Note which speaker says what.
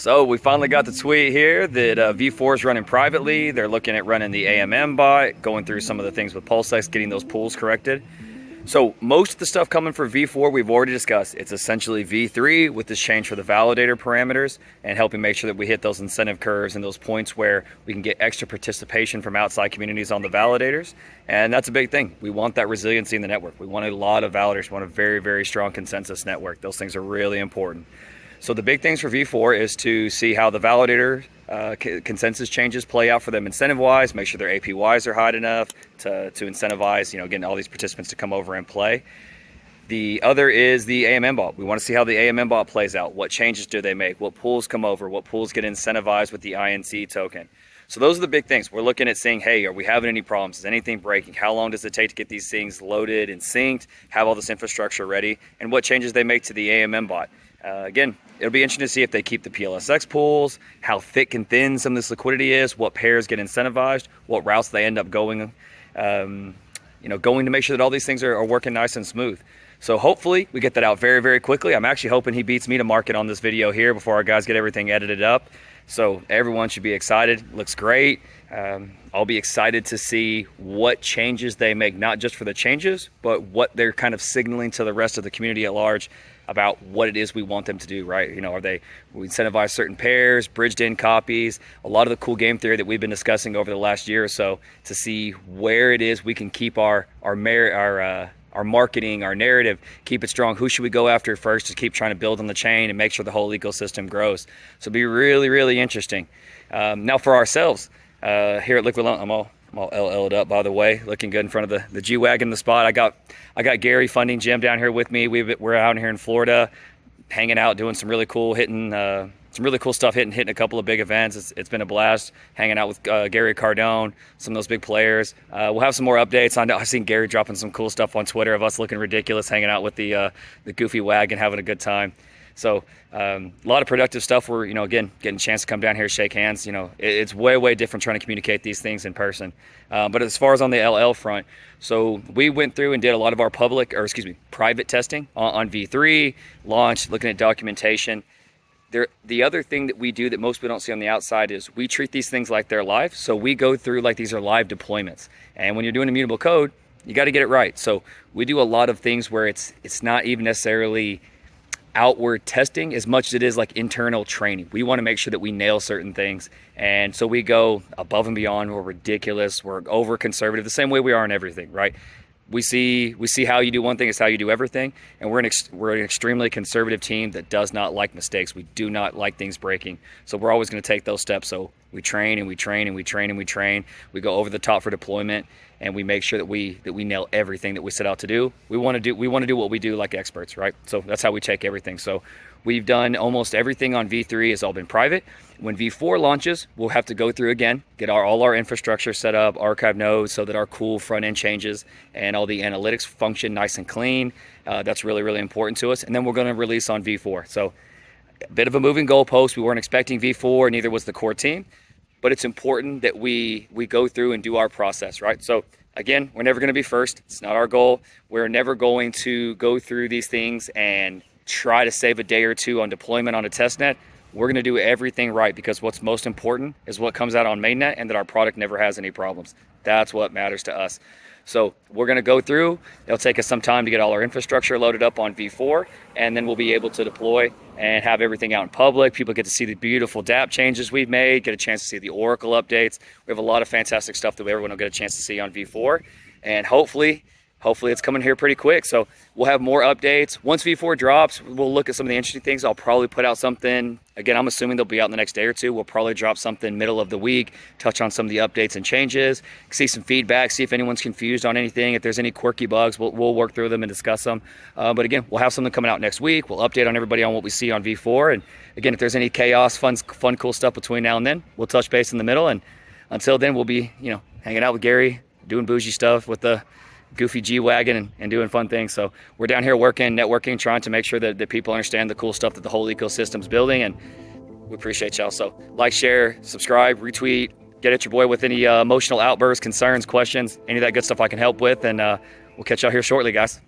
Speaker 1: So we finally got the tweet here that V4 is running privately. They're looking at running the AMM bot, going through some of the things with PulseX, getting those pools corrected. So most of the stuff coming for V4 we've already discussed. It's essentially V3 with this change for the validator parameters and helping make sure that we hit those incentive curves and those points where we can get extra participation from outside communities on the validators. And that's a big thing. We want that resiliency in the network. We want a lot of validators. We want a very, very strong consensus network. Those things are really important. So the big things for V4 is to see how the validator consensus changes play out for them incentive-wise, make sure their APYs are high enough to incentivize, getting all these participants to come over and play. The other is the AMM bot. We want to see how the AMM bot plays out. What changes do they make? What pools come over? What pools get incentivized with the INC token? So those are the big things. We're looking at saying, hey, are we having any problems? Is anything breaking? How long does it take to get these things loaded and synced, have all this infrastructure ready, and what changes they make to the AMM bot? Again, it'll be interesting to see if they keep the PLSX pools, how thick and thin some of this liquidity is, what pairs get incentivized, what routes they end up going, going to make sure that all these things are working nice and smooth. So hopefully we get that out very, very quickly. I'm actually hoping he beats me to market on this video here before our guys get everything edited up. So everyone should be excited. Looks great. I'll be excited to see what changes they make, not just for the changes, but what they're kind of signaling to the rest of the community at large about what it is we want them to do, right? We incentivize certain pairs, bridged in copies, a lot of the cool game theory that we've been discussing over the last year or so to see where it is we can keep our marketing, our narrative, keep it strong. Who should we go after first to keep trying to build on the chain and make sure the whole ecosystem grows? So it'll be really, really interesting. Now for ourselves, here at Liquid Loan, I'm all LL'd up, by the way, looking good in front of the G-Wagon in the spot. I got Gary funding Jim down here with me. We're out here in Florida, hanging out, doing some really cool stuff, hitting a couple of big events. It's been a blast hanging out with Gary Cardone, some of those big players. We'll have some more updates. I've seen Gary dropping some cool stuff on Twitter of us looking ridiculous, hanging out with the goofy wagon, having a good time. So a lot of productive stuff. We're, again, getting a chance to come down here, shake hands. It's way, way different trying to communicate these things in person. But as far as on the LL front, so we went through and did a lot of our private testing on V3, launched, looking at documentation. The other thing that we do that most people don't see on the outside is we treat these things like they're live. So we go through like these are live deployments. And when you're doing immutable code, you got to get it right. So we do a lot of things where it's not even necessarily outward testing as much as it is like internal training. We want to make sure that we nail certain things. And so we go above and beyond. We're ridiculous. We're over conservative, the same way we are in everything, right? We see how you do one thing is how you do everything, and we're an extremely conservative team that does not like mistakes. We do not like things breaking, so we're always going to take those steps. So we train and we train and we train and we train. We go over the top for deployment, and we make sure that we nail everything that we set out to do. We want to do what we do like experts, right? So that's how we check everything. So we've done almost everything on V3 has all been private. When V4 launches, we'll have to go through again, get all our infrastructure set up, archive nodes so that our cool front end changes and all the analytics function nice and clean. That's really, really important to us. And then we're going to release on V4. So a bit of a moving goalpost. We weren't expecting V4, neither was the core team, but it's important that we go through and do our process, right? So again, we're never going to be first. It's not our goal. We're never going to go through these things and try to save a day or two on deployment on a testnet. We're going to do everything right because what's most important is what comes out on mainnet and that our product never has any problems. That's what matters to us. So we're going to go through. It'll take us some time to get all our infrastructure loaded up on V4, and then we'll be able to deploy and have everything out in public. People get to see the beautiful dApp changes we've made, get a chance to see the Oracle updates. We have a lot of fantastic stuff that everyone will get a chance to see on V4, and hopefully it's coming here pretty quick. So we'll have more updates. Once V4 drops, we'll look at some of the interesting things. I'll probably put out something. Again, I'm assuming they'll be out in the next day or two. We'll probably drop something middle of the week, touch on some of the updates and changes, see some feedback, see if anyone's confused on anything. If there's any quirky bugs, we'll work through them and discuss them. But again, we'll have something coming out next week. We'll update on everybody on what we see on V4. And again, if there's any chaos, fun, cool stuff between now and then, we'll touch base in the middle. And until then, we'll be, hanging out with Gary, doing bougie stuff with the goofy G-Wagon and doing fun things. So we're down here working, networking, trying to make sure that people understand the cool stuff that the whole ecosystem's building, and we appreciate y'all. So like, share, subscribe, retweet, get at your boy with any emotional outbursts, concerns, questions, any of that good stuff I can help with, and we'll catch y'all here shortly, guys.